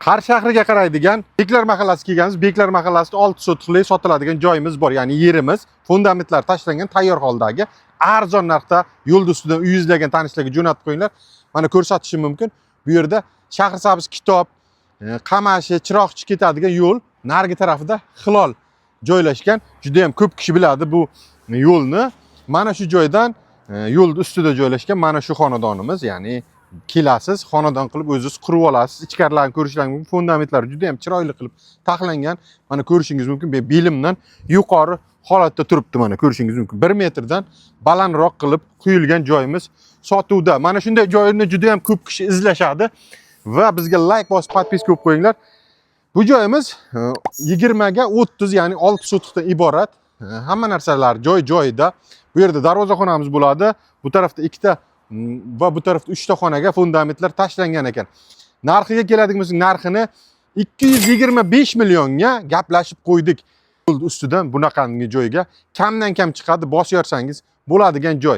Qars shahriga qaraydigan Beklar mahallasiga kelganmiz. Beklar mahallasida 6 sotixli sotiladigan joyimiz bor, ya'ni yerimiz. Fundamentlar tashlangan tayyor holdagi arzon narxda yo'l ustidan uyingizlarga tanishlarga jo'natib qo'yinglar. Mana ko'rsatishim mumkin. Bu yerda Shahrisabz Kitob, Qamashi, Chiroqchi ketadigan yo'l narigi tarafida Hilol joylashgan. Juda ham ko'p kishi biladi bu yo'lni. Mana shu joydan yo'l ustida joylashgan mana shu xonadonimiz, ya'ni kelasiz, xonadon qilib o'zingiz qurib olasiz. Ichkarilarini ko'rishingiz mumkin. Fundamentlari juda ham chiroyli qilib taxlangan. Mana ko'rishingiz mumkin. Belimdan yuqori holatda turibdi, mana ko'rishingiz mumkin. 1 metrdan balandroq qilib quyilgan joyimiz sotuvda. Mana shunday joyni juda ham ko'p kishi izlashadi va bizga like bosib, podpiska qilib qo'yinglar. Bu joyimiz 20 ga 30, ya'ni 6 sotixdan iborat. Hamma narsalar joy-joyida. Bu yerda darvozaxonamiz bo'ladi. Bu tarafda 2 ta va bu tarafda 3 ta xonaga fundamentlar tashlangan ekan. Narxiga keladigan bo'lsak, narxini 225 millionga gaplashib qo'ydik. Yo'l ustidan bunaqangi joyga kamdan kam chiqadi, bosib yorsangiz bo'ladigan joy.